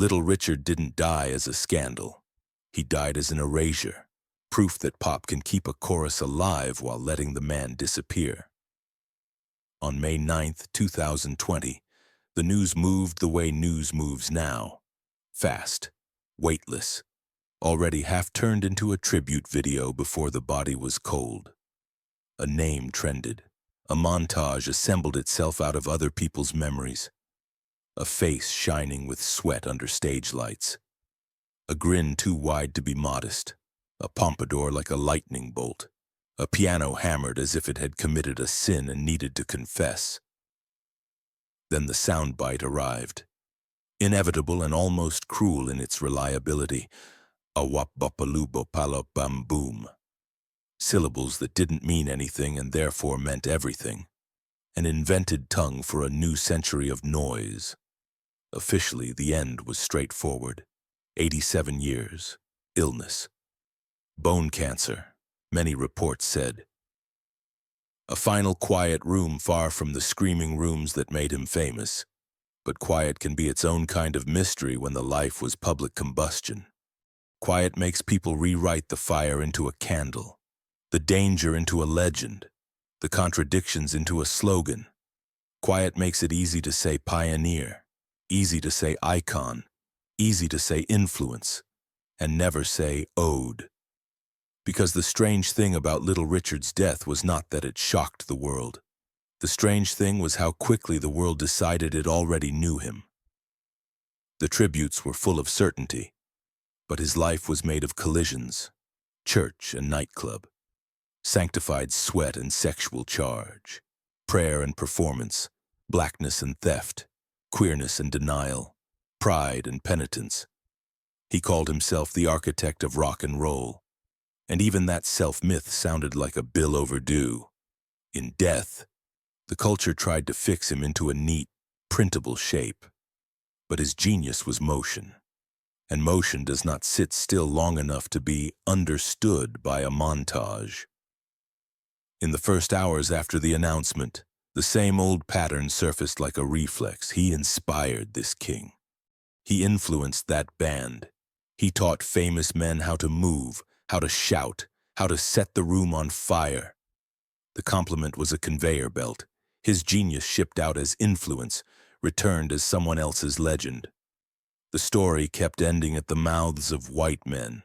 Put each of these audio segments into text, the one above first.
Little Richard didn't die as a scandal. He died as an erasure, proof that pop can keep a chorus alive while letting the man disappear. On May 9th, 2020, the news moved the way news moves now. Fast, weightless, already half turned into a tribute video before the body was cold. A name trended. A montage assembled itself out of other people's memories. A face shining with sweat under stage lights. A grin too wide to be modest. A pompadour like a lightning bolt. A piano hammered as if it had committed a sin and needed to confess. Then the soundbite arrived. Inevitable and almost cruel in its reliability. A-wop-bop-a-loo-bop-a-lop-bam-boom. Syllables that didn't mean anything and therefore meant everything. An invented tongue for a new century of noise. Officially, the end was straightforward. 87 years. Illness. Bone cancer, many reports said. A final quiet room far from the screaming rooms that made him famous. But quiet can be its own kind of mystery when the life was public combustion. Quiet makes people rewrite the fire into a candle, the danger into a legend, the contradictions into a slogan. Quiet makes it easy to say pioneer, easy to say icon, easy to say influence, and never say ode. Because the strange thing about Little Richard's death was not that it shocked the world. The strange thing was how quickly the world decided it already knew him. The tributes were full of certainty, but his life was made of collisions, church and nightclub, sanctified sweat and sexual charge, prayer and performance, blackness and theft, queerness and denial, pride and penitence. He called himself the architect of rock and roll, and even that self-myth sounded like a bill overdue. In death, the culture tried to fix him into a neat, printable shape. But his genius was motion, and motion does not sit still long enough to be understood by a montage. In the first hours after the announcement, the same old pattern surfaced like a reflex. He inspired this king. He influenced that band. He taught famous men how to move, how to shout, how to set the room on fire. The compliment was a conveyor belt. His genius shipped out as influence, returned as someone else's legend. The story kept ending at the mouths of white men,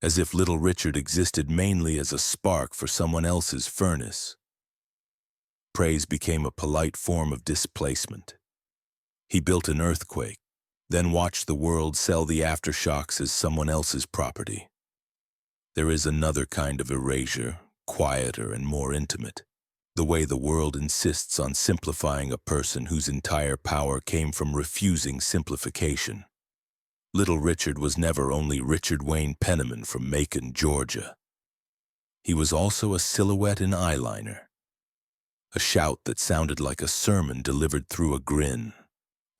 as if Little Richard existed mainly as a spark for someone else's furnace. Praise became a polite form of displacement. He built an earthquake, then watched the world sell the aftershocks as someone else's property. There is another kind of erasure, quieter and more intimate. The way the world insists on simplifying a person whose entire power came from refusing simplification. Little Richard was never only Richard Wayne Penniman from Macon, Georgia. He was also a silhouette in eyeliner. A shout that sounded like a sermon delivered through a grin.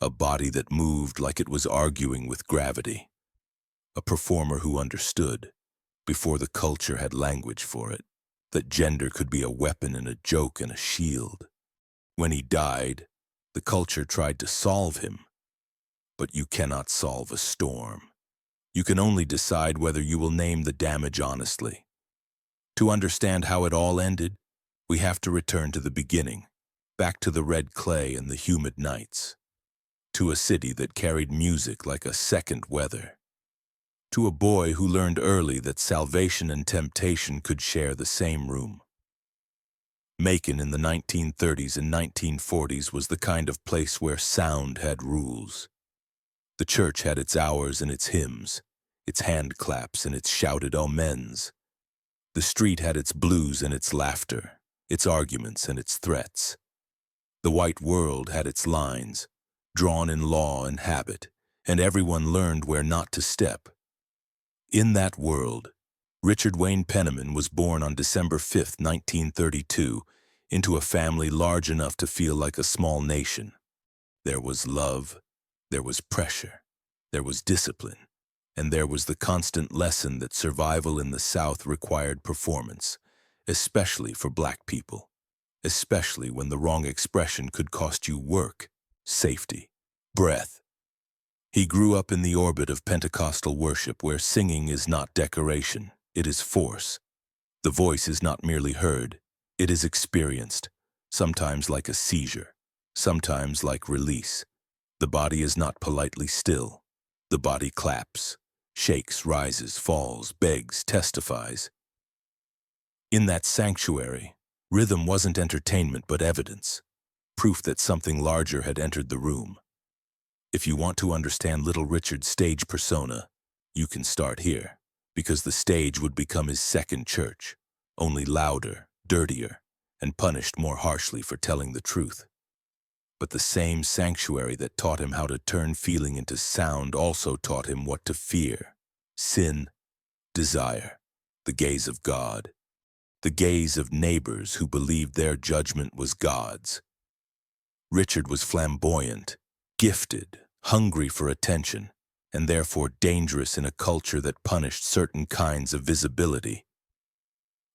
A body that moved like it was arguing with gravity. A performer who understood, before the culture had language for it, that gender could be a weapon and a joke and a shield. When he died, the culture tried to solve him. But you cannot solve a storm. You can only decide whether you will name the damage honestly. To understand how it all ended, we have to return to the beginning, back to the red clay and the humid nights, to a city that carried music like a second weather, to a boy who learned early that salvation and temptation could share the same room. Macon in the 1930s and 1940s was the kind of place where sound had rules. The church had its hours and its hymns, its hand claps and its shouted amens. The street had its blues and its laughter, its arguments and its threats. The white world had its lines, drawn in law and habit, and everyone learned where not to step. In that world, Richard Wayne Penniman was born on December 5, 1932, into a family large enough to feel like a small nation. There was love, there was pressure, there was discipline, and there was the constant lesson that survival in the South required performance, especially for black people, especially when the wrong expression could cost you work, safety, breath. He grew up in the orbit of Pentecostal worship where singing is not decoration, it is force. The voice is not merely heard, it is experienced, sometimes like a seizure, sometimes like release. The body is not politely still. The body claps, shakes, rises, falls, begs, testifies. In that sanctuary, rhythm wasn't entertainment but evidence, proof that something larger had entered the room. If you want to understand Little Richard's stage persona, you can start here, because the stage would become his second church, only louder, dirtier, and punished more harshly for telling the truth. But the same sanctuary that taught him how to turn feeling into sound also taught him what to fear: sin, desire, the gaze of God, the gaze of neighbors who believed their judgment was God's. Richard was flamboyant, gifted, hungry for attention, and therefore dangerous in a culture that punished certain kinds of visibility.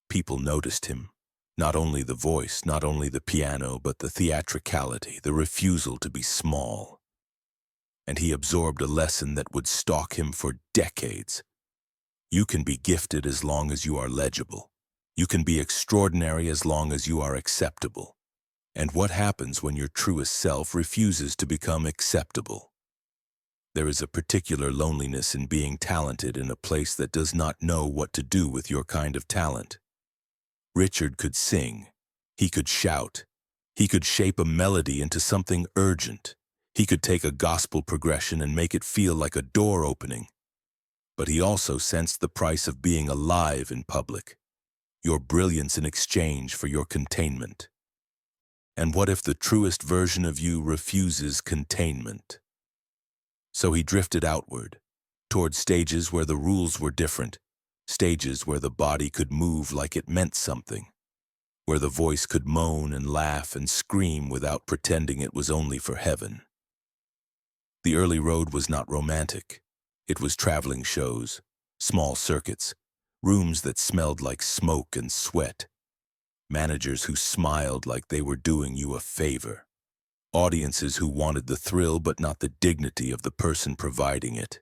People noticed him. Not only the voice, not only the piano, but the theatricality, the refusal to be small. And he absorbed a lesson that would stalk him for decades. You can be gifted as long as you are legible. You can be extraordinary as long as you are acceptable. And what happens when your truest self refuses to become acceptable? There is a particular loneliness in being talented in a place that does not know what to do with your kind of talent. Richard could sing, he could shout, he could shape a melody into something urgent, he could take a gospel progression and make it feel like a door opening. But he also sensed the price of being alive in public, your brilliance in exchange for your containment. And what if the truest version of you refuses containment? So he drifted outward, toward stages where the rules were different, stages where the body could move like it meant something, where the voice could moan and laugh and scream without pretending it was only for heaven. The early road was not romantic. It was traveling shows, small circuits, rooms that smelled like smoke and sweat, managers who smiled like they were doing you a favor, audiences who wanted the thrill but not the dignity of the person providing it.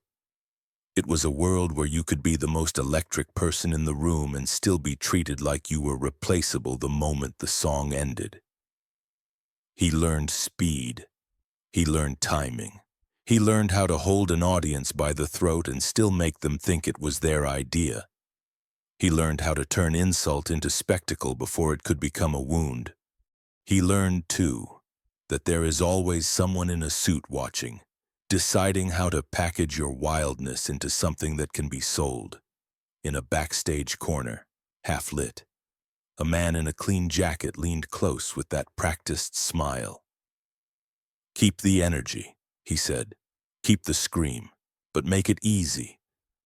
It was a world where you could be the most electric person in the room and still be treated like you were replaceable the moment the song ended. He learned speed. He learned timing. He learned how to hold an audience by the throat and still make them think it was their idea. He learned how to turn insult into spectacle before it could become a wound. He learned, too, that there is always someone in a suit watching, deciding how to package your wildness into something that can be sold. In a backstage corner, half lit, a man in a clean jacket leaned close with that practiced smile. "Keep the energy," he said. "Keep the scream, but make it easy.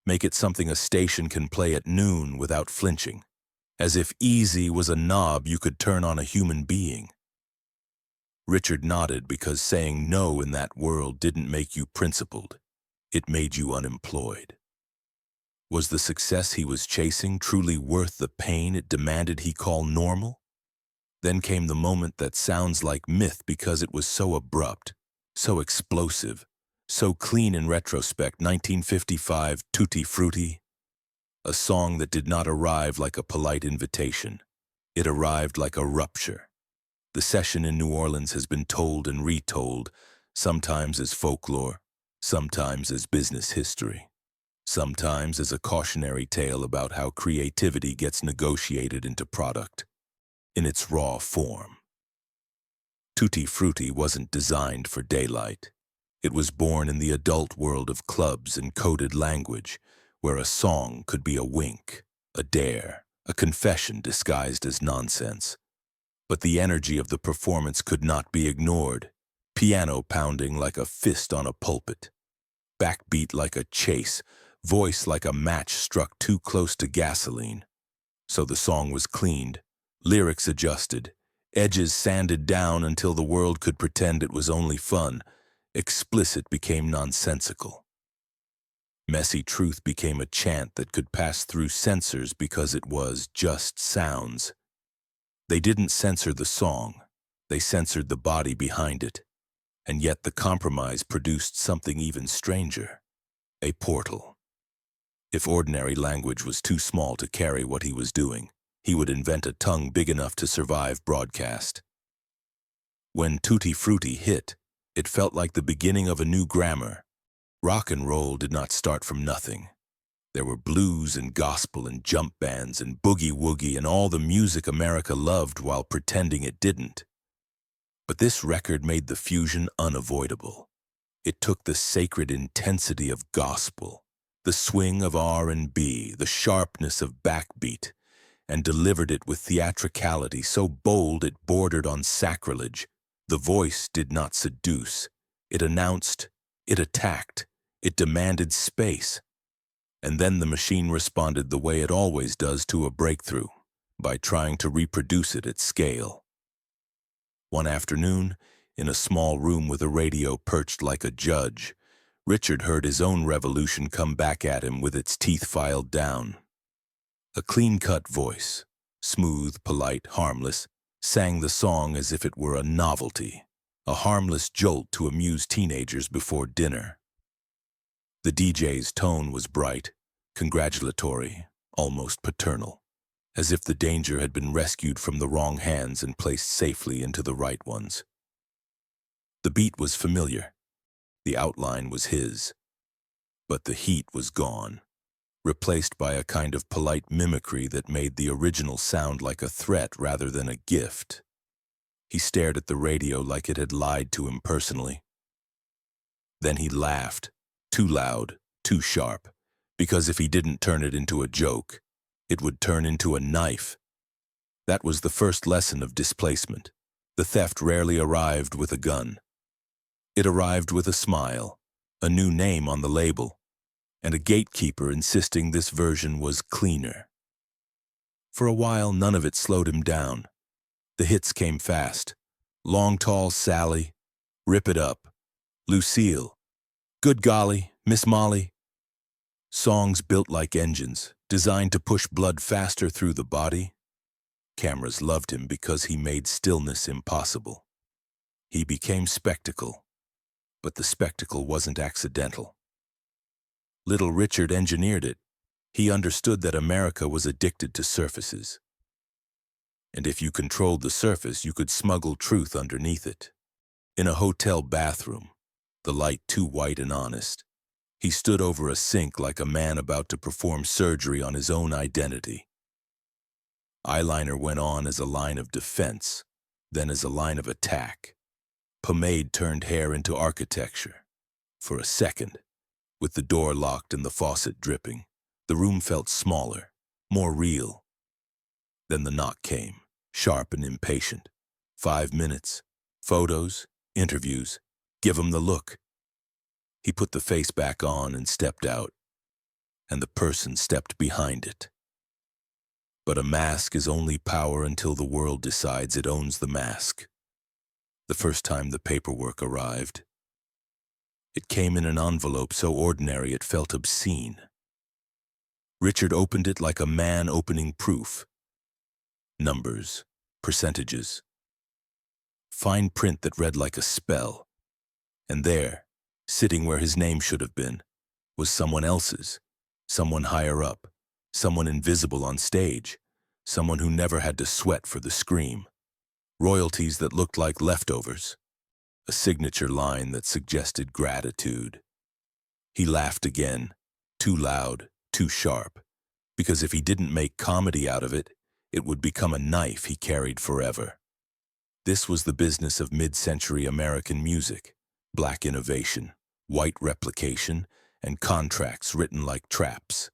Make it something a station can play at noon without flinching, as if easy was a knob you could turn on a human being." Richard nodded because saying no in that world didn't make you principled. It made you unemployed. Was the success he was chasing truly worth the pain it demanded he call normal? Then came the moment that sounds like myth because it was so abrupt, so explosive, so clean in retrospect. 1955, Tutti Frutti. A song that did not arrive like a polite invitation. It arrived like a rupture. The session in New Orleans has been told and retold, sometimes as folklore, sometimes as business history, sometimes as a cautionary tale about how creativity gets negotiated into product, in its raw form. Tutti Frutti wasn't designed for daylight. It was born in the adult world of clubs and coded language, where a song could be a wink, a dare, a confession disguised as nonsense. But the energy of the performance could not be ignored, piano pounding like a fist on a pulpit, backbeat like a chase, voice like a match struck too close to gasoline. So the song was cleaned, lyrics adjusted, edges sanded down until the world could pretend it was only fun. Explicit became nonsensical. Messy truth became a chant that could pass through censors because it was just sounds. They didn't censor the song, they censored the body behind it. And yet the compromise produced something even stranger, a portal. If ordinary language was too small to carry what he was doing, he would invent a tongue big enough to survive broadcast. When Tutti Frutti hit, it felt like the beginning of a new grammar. Rock and roll did not start from nothing. There were blues and gospel and jump bands and boogie-woogie and all the music America loved while pretending it didn't. But this record made the fusion unavoidable. It took the sacred intensity of gospel, the swing of R&B, the sharpness of backbeat, and delivered it with theatricality so bold it bordered on sacrilege. The voice did not seduce. It announced, it attacked, it demanded space. And then the machine responded the way it always does to a breakthrough, by trying to reproduce it at scale. One afternoon, in a small room with a radio perched like a judge, Richard heard his own revolution come back at him with its teeth filed down. A clean-cut voice, smooth, polite, harmless, sang the song as if it were a novelty, a harmless jolt to amuse teenagers before dinner. The DJ's tone was bright, congratulatory, almost paternal, as if the danger had been rescued from the wrong hands and placed safely into the right ones. The beat was familiar, the outline was his, but the heat was gone, replaced by a kind of polite mimicry that made the original sound like a threat rather than a gift. He stared at the radio like it had lied to him personally. Then he laughed, too loud, too sharp, because if he didn't turn it into a joke, it would turn into a knife. That was the first lesson of displacement. The theft rarely arrived with a gun. It arrived with a smile, a new name on the label, and a gatekeeper insisting this version was cleaner. For a while, none of it slowed him down. The hits came fast. Long Tall Sally, Rip It Up, Lucille, Good Golly, Miss Molly. Songs built like engines, designed to push blood faster through the body. Cameras loved him because he made stillness impossible. He became spectacle, but the spectacle wasn't accidental. Little Richard engineered it. He understood that America was addicted to surfaces. And if you controlled the surface, you could smuggle truth underneath it. In a hotel bathroom, the light too white and honest, he stood over a sink like a man about to perform surgery on his own identity. Eyeliner went on as a line of defense, then as a line of attack. Pomade turned hair into architecture. For a second, with the door locked and the faucet dripping, the room felt smaller, more real. Then the knock came, sharp and impatient. 5 minutes, photos, interviews, give 'em the look. He put the face back on and stepped out, and the person stepped behind it. But a mask is only power until the world decides it owns the mask. The first time the paperwork arrived, it came in an envelope so ordinary it felt obscene. Richard opened it like a man opening proof. Numbers, percentages, fine print that read like a spell. And there, sitting where his name should have been, was someone else's, someone higher up, someone invisible on stage, someone who never had to sweat for the scream. Royalties that looked like leftovers, a signature line that suggested gratitude. He laughed again, too loud, too sharp, because if he didn't make comedy out of it, it would become a knife he carried forever. This was the business of mid-century American music, black innovation, white replication, and contracts written like traps.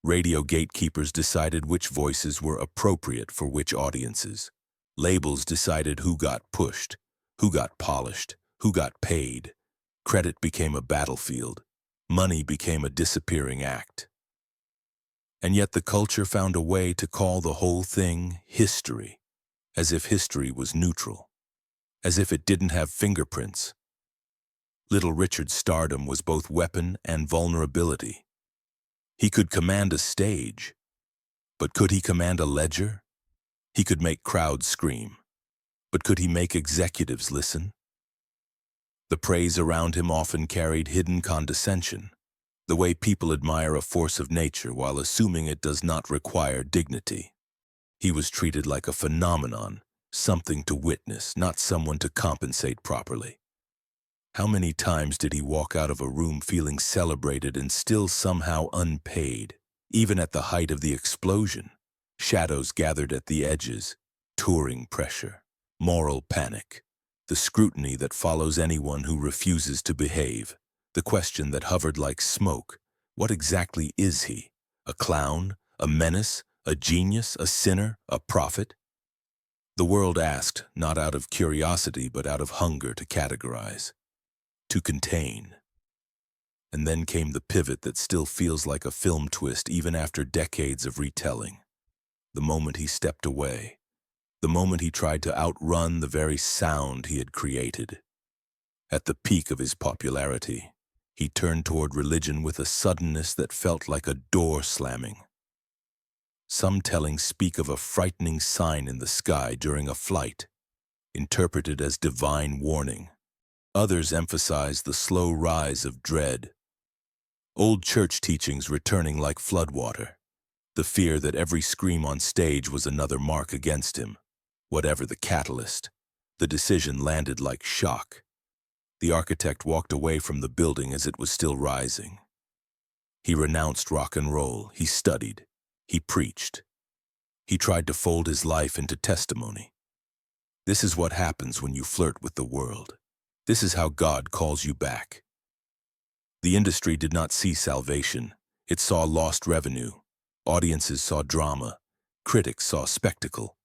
Radio gatekeepers decided which voices were appropriate for which audiences. Labels decided who got pushed, who got polished, who got paid. Credit became a battlefield. Money became a disappearing act. And yet the culture found a way to call the whole thing history, as if history was neutral, as if it didn't have fingerprints. Little Richard's stardom was both weapon and vulnerability. He could command a stage, but could he command a ledger? He could make crowds scream, but could he make executives listen? The praise around him often carried hidden condescension, the way people admire a force of nature while assuming it does not require dignity. He was treated like a phenomenon, something to witness, not someone to compensate properly. How many times did he walk out of a room feeling celebrated and still somehow unpaid? Even at the height of the explosion, shadows gathered at the edges, touring pressure, moral panic, the scrutiny that follows anyone who refuses to behave, the question that hovered like smoke: what exactly is he? A clown? A menace? A genius? A sinner? A prophet? The world asked, not out of curiosity but out of hunger to categorize, to contain. And then came the pivot that still feels like a film twist even after decades of retelling. The moment he stepped away. The moment he tried to outrun the very sound he had created. At the peak of his popularity, he turned toward religion with a suddenness that felt like a door slamming. Some tellings speak of a frightening sign in the sky during a flight, interpreted as divine warning. Others emphasize the slow rise of dread. Old church teachings returning like floodwater, the fear that every scream on stage was another mark against him. Whatever the catalyst, the decision landed like shock. The architect walked away from the building as it was still rising. He renounced rock and roll, he studied, he preached. He tried to fold his life into testimony. This is what happens when you flirt with the world. This is how God calls you back. The industry did not see salvation. It saw lost revenue. Audiences saw drama. Critics saw spectacle.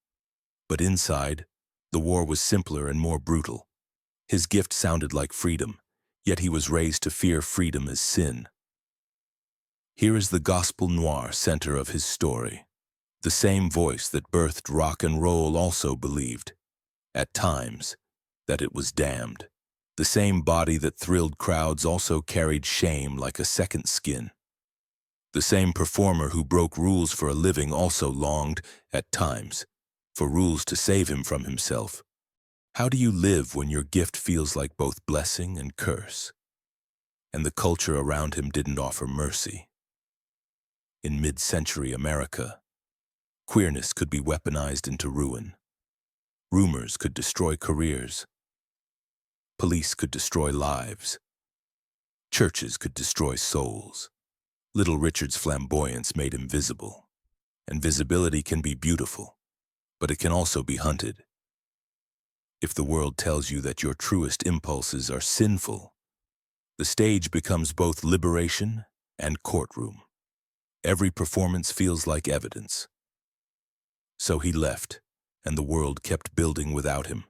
But inside, the war was simpler and more brutal. His gift sounded like freedom, yet he was raised to fear freedom as sin. Here is the gospel noir center of his story. The same voice that birthed rock and roll also believed, at times, that it was damned. The same body that thrilled crowds also carried shame like a second skin. The same performer who broke rules for a living also longed, at times, for rules to save him from himself. How do you live when your gift feels like both blessing and curse? And the culture around him didn't offer mercy. In mid-century America, queerness could be weaponized into ruin. Rumors could destroy careers. Police could destroy lives. Churches could destroy souls. Little Richard's flamboyance made him visible. And visibility can be beautiful, but it can also be hunted. If the world tells you that your truest impulses are sinful, the stage becomes both liberation and courtroom. Every performance feels like evidence. So he left, and the world kept building without him.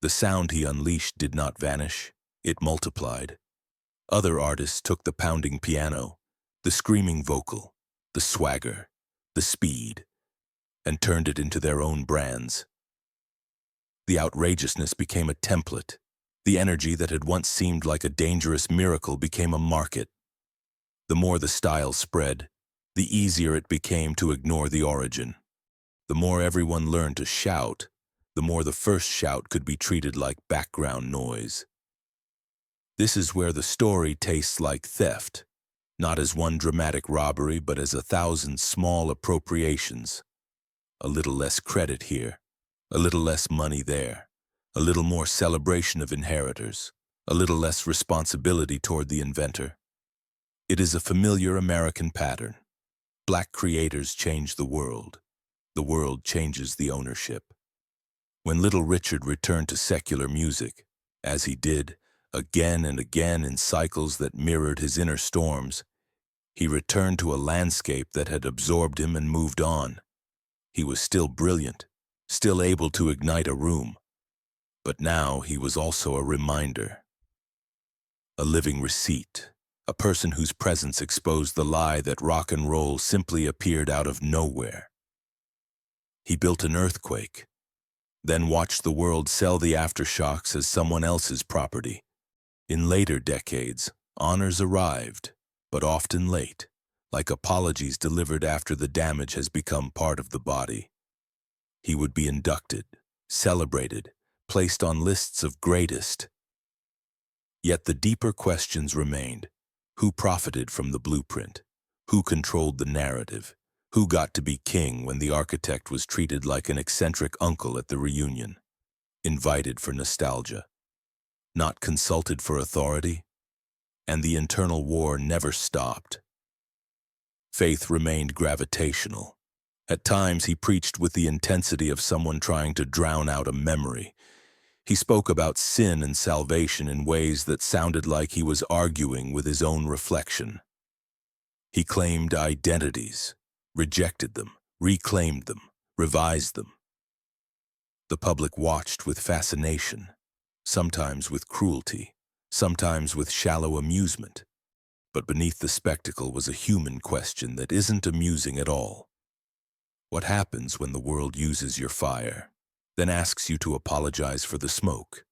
The sound he unleashed did not vanish, it multiplied. Other artists took the pounding piano, the screaming vocal, the swagger, the speed, and turned it into their own brands. The outrageousness became a template. The energy that had once seemed like a dangerous miracle became a market. The more the style spread, the easier it became to ignore the origin. The more everyone learned to shout, the more the first shout could be treated like background noise. This is where the story tastes like theft, not as one dramatic robbery, but as 1,000 small appropriations. A little less credit here, a little less money there, a little more celebration of inheritors, a little less responsibility toward the inventor. It is a familiar American pattern. Black creators change the world changes the ownership. When Little Richard returned to secular music, as he did, again and again in cycles that mirrored his inner storms, he returned to a landscape that had absorbed him and moved on. He was still brilliant, still able to ignite a room, but now he was also a reminder. A living receipt, a person whose presence exposed the lie that rock and roll simply appeared out of nowhere. He built an earthquake, then watched the world sell the aftershocks as someone else's property. In later decades, honors arrived, but often late, like apologies delivered after the damage has become part of the body. He would be inducted, celebrated, placed on lists of greatest, Yet the deeper questions remained. Who profited from the blueprint? Who controlled the narrative? Who got to be king when the architect was treated like an eccentric uncle at the reunion? Invited for nostalgia, not consulted for authority? And the internal war never stopped. Faith remained gravitational. At times he preached with the intensity of someone trying to drown out a memory. He spoke about sin and salvation in ways that sounded like he was arguing with his own reflection. He claimed identities, rejected them, reclaimed them, revised them. The public watched with fascination, sometimes with cruelty, sometimes with shallow amusement. But beneath the spectacle was a human question that isn't amusing at all. What happens when the world uses your fire, then asks you to apologize for the smoke?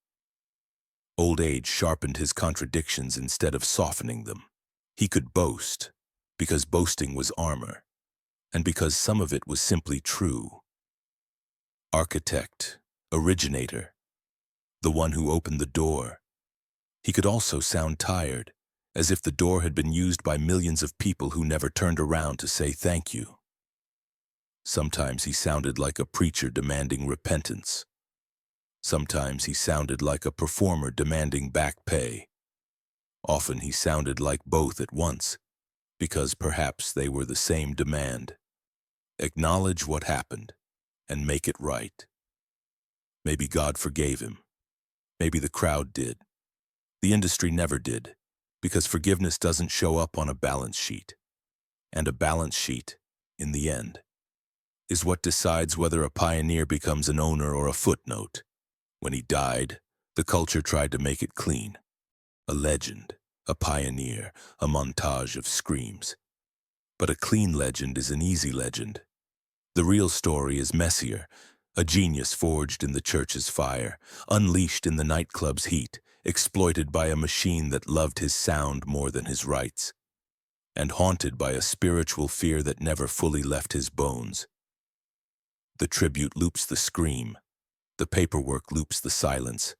Old age sharpened his contradictions instead of softening them. He could boast, because boasting was armor, and because some of it was simply true. Architect, originator, the one who opened the door. He could also sound tired, as if the door had been used by millions of people who never turned around to say thank you. Sometimes he sounded like a preacher demanding repentance. Sometimes he sounded like a performer demanding back pay. Often he sounded like both at once, because perhaps they were the same demand. Acknowledge what happened, and make it right. Maybe God forgave him. Maybe the crowd did. The industry never did, because forgiveness doesn't show up on a balance sheet. And a balance sheet, in the end, is what decides whether a pioneer becomes an owner or a footnote. When he died, the culture tried to make it clean. A legend, a pioneer, a montage of screams. But a clean legend is an easy legend. The real story is messier, a genius forged in the church's fire, unleashed in the nightclub's heat, exploited by a machine that loved his sound more than his rights, and haunted by a spiritual fear that never fully left his bones. The tribute loops the scream. The paperwork loops the silence.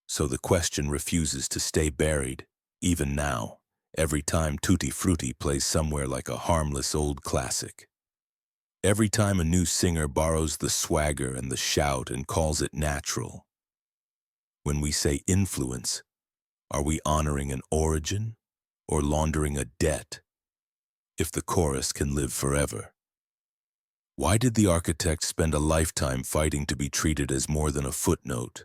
So the question refuses to stay buried, even now, every time Tutti Frutti plays somewhere like a harmless old classic. Every time a new singer borrows the swagger and the shout and calls it natural. When we say influence, are we honoring an origin or laundering a debt? If the chorus can live forever. Why did the architect spend a lifetime fighting to be treated as more than a footnote?